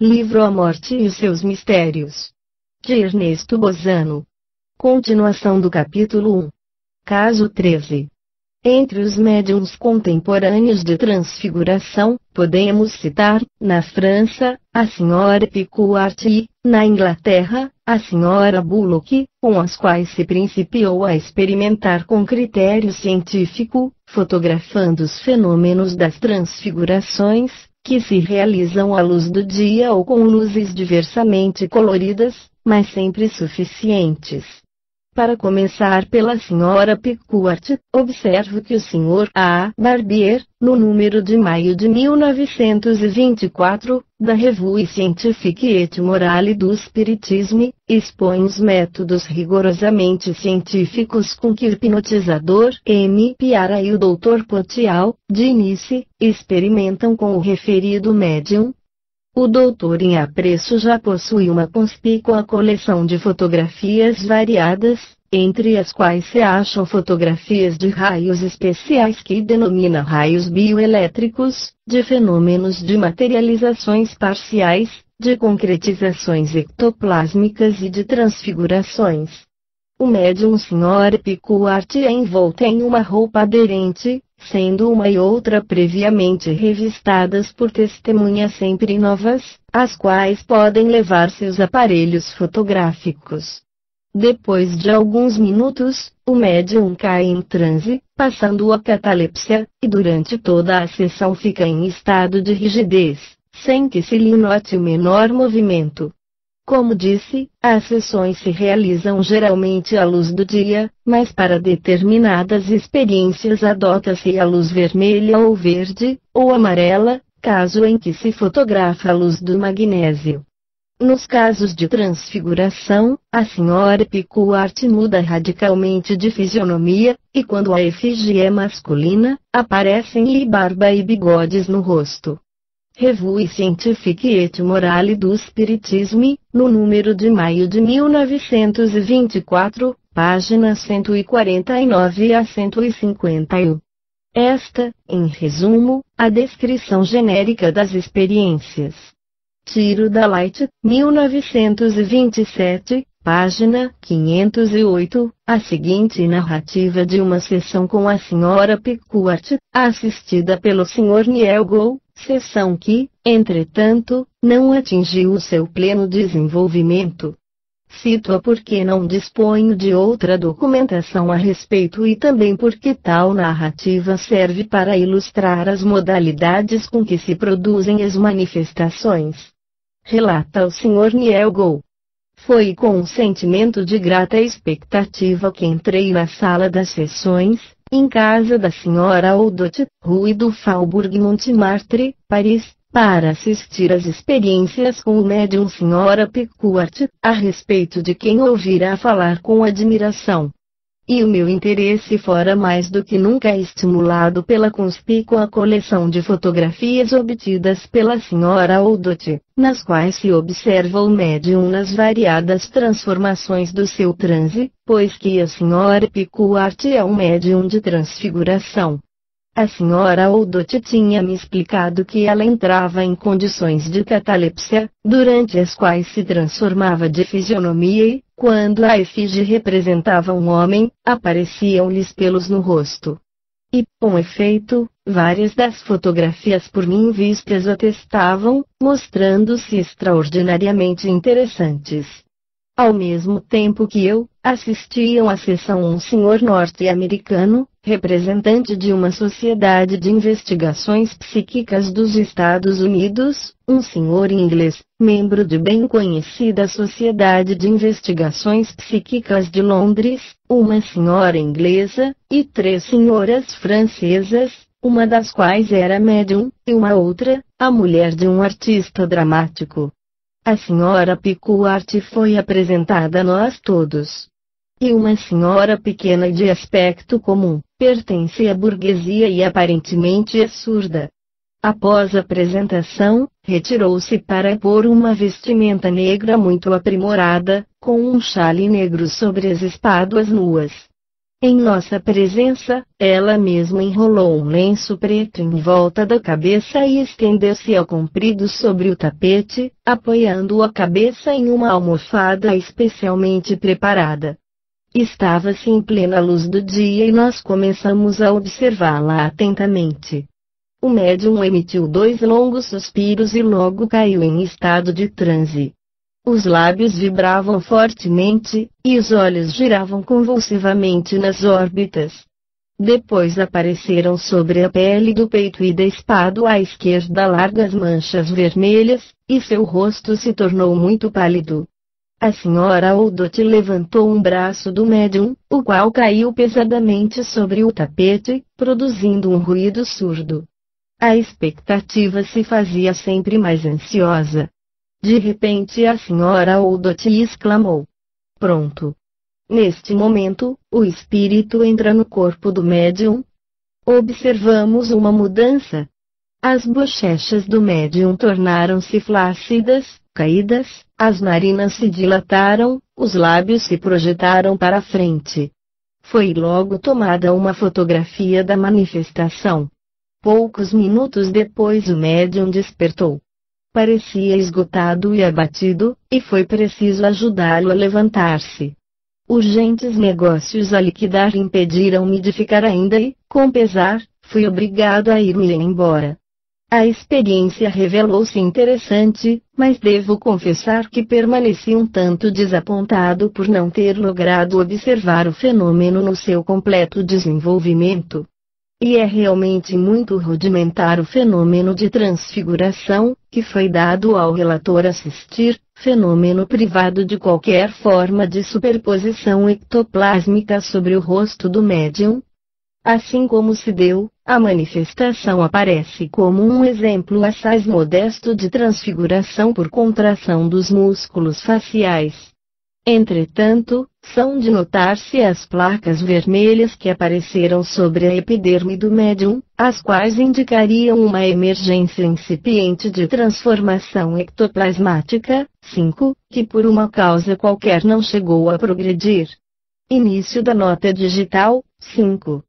Livro A Morte e seus Mistérios, de Ernesto Bozano. Continuação do capítulo 1. Caso 13. Entre os médiuns contemporâneos de transfiguração, podemos citar, na França, a Sra. Picuart e, na Inglaterra, a Sra. Bullock, com as quais se principiou a experimentar com critério científico, fotografando os fenômenos das transfigurações, que se realizam à luz do dia ou com luzes diversamente coloridas, mas sempre suficientes. Para começar pela Sra. Picuart, observo que o Sr. A. Barbier, no número de maio de 1924, da Revue Scientifique et Morale du Spiritisme, expõe os métodos rigorosamente científicos com que o hipnotizador M. Piara e o Dr. Potial, de Nice, experimentam com o referido médium. O doutor em apreço já possui uma conspícua coleção de fotografias variadas, entre as quais se acham fotografias de raios especiais que denomina raios bioelétricos, de fenômenos de materializações parciais, de concretizações ectoplásmicas e de transfigurações. O médium Sr. Picuart é envolta em uma roupa aderente, sendo uma e outra previamente revistadas por testemunhas sempre novas, as quais podem levar seus aparelhos fotográficos. Depois de alguns minutos, o médium cai em transe, passando a catalepsia, e durante toda a sessão fica em estado de rigidez, sem que se lhe note o menor movimento. Como disse, as sessões se realizam geralmente à luz do dia, mas para determinadas experiências adota-se a luz vermelha ou verde, ou amarela, caso em que se fotografa a luz do magnésio. Nos casos de transfiguração, a Sra. Picuart muda radicalmente de fisionomia, e quando a efígie é masculina, aparecem-lhe barba e bigodes no rosto. Revue Scientifique et Morale du Spiritisme, no número de maio de 1924, páginas 149 a 151. Esta, em resumo, a descrição genérica das experiências. Tiro da Light, 1927, página 508, a seguinte narrativa de uma sessão com a Sra. Picuart, assistida pelo Sr. Nielgo, sessão que, entretanto, não atingiu o seu pleno desenvolvimento. Cito-a porque não disponho de outra documentação a respeito e também porque tal narrativa serve para ilustrar as modalidades com que se produzem as manifestações. Relata o Sr. Nielgo. Foi com um sentimento de grata expectativa que entrei na sala das sessões, em casa da Sra. Audot, Rue du Faubourg Montmartre, Paris, para assistir às experiências com o médium Sra. Picuart, a respeito de quem ouvirá falar com admiração. E o meu interesse fora mais do que nunca estimulado pela conspícua coleção de fotografias obtidas pela Sra. Audot, nas quais se observa o médium nas variadas transformações do seu transe, pois que a Sra. Picuart é um médium de transfiguração. A Sra. Audot tinha me explicado que ela entrava em condições de catalepsia, durante as quais se transformava de fisionomia e, quando a efígie representava um homem, apareciam-lhes pelos no rosto. E, com efeito, várias das fotografias por mim vistas atestavam, mostrando-se extraordinariamente interessantes. Ao mesmo tempo que eu, assistiam à sessão um senhor norte-americano, representante de uma sociedade de investigações psíquicas dos Estados Unidos, um senhor inglês, membro de bem conhecida Sociedade de Investigações Psíquicas de Londres, uma senhora inglesa, e 3 senhoras francesas, uma das quais era médium, e uma outra, a mulher de um artista dramático. A Sra. Picuart foi apresentada a nós todos. E uma senhora pequena de aspecto comum, pertence à burguesia e aparentemente é surda. Após a apresentação, retirou-se para pôr uma vestimenta negra muito aprimorada, com um chale negro sobre as espáduas nuas. Em nossa presença, ela mesma enrolou um lenço preto em volta da cabeça e estendeu-se ao comprido sobre o tapete, apoiando a cabeça em uma almofada especialmente preparada. Estava-se em plena luz do dia e nós começamos a observá-la atentamente. O médium emitiu 2 longos suspiros e logo caiu em estado de transe. Os lábios vibravam fortemente, e os olhos giravam convulsivamente nas órbitas. Depois apareceram sobre a pele do peito e da espádua à esquerda largas manchas vermelhas, e seu rosto se tornou muito pálido. A senhora Oldot levantou um braço do médium, o qual caiu pesadamente sobre o tapete, produzindo um ruído surdo. A expectativa se fazia sempre mais ansiosa. De repente a senhora Oldot exclamou: "Pronto!" Neste momento, o espírito entra no corpo do médium. Observamos uma mudança. As bochechas do médium tornaram-se flácidas, caídas, as narinas se dilataram, os lábios se projetaram para a frente. Foi logo tomada uma fotografia da manifestação. Poucos minutos depois o médium despertou. Parecia esgotado e abatido, e foi preciso ajudá-lo a levantar-se. Urgentes negócios a liquidar impediram-me de ficar ainda e, com pesar, fui obrigado a ir-me embora. A experiência revelou-se interessante, mas devo confessar que permaneci um tanto desapontado por não ter logrado observar o fenômeno no seu completo desenvolvimento. E é realmente muito rudimentar o fenômeno de transfiguração, que foi dado ao relator assistir, fenômeno privado de qualquer forma de superposição ectoplásmica sobre o rosto do médium. Assim como se deu, a manifestação aparece como um exemplo assaz modesto de transfiguração por contração dos músculos faciais. Entretanto, são de notar-se as placas vermelhas que apareceram sobre a epiderme do médium, as quais indicariam uma emergência incipiente de transformação ectoplasmática, 5, que por uma causa qualquer não chegou a progredir. Início da nota digital, 5.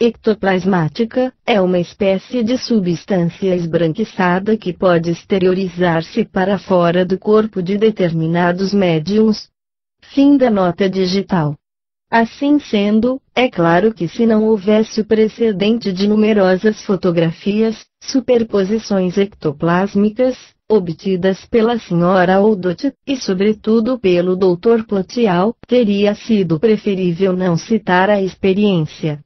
Ectoplasmática é uma espécie de substância esbranquiçada que pode exteriorizar-se para fora do corpo de determinados médiums. Fim da nota digital. Assim sendo, é claro que se não houvesse o precedente de numerosas fotografias, superposições ectoplásmicas, obtidas pela senhora Oldot, e sobretudo pelo Dr. Plotial, teria sido preferível não citar a experiência.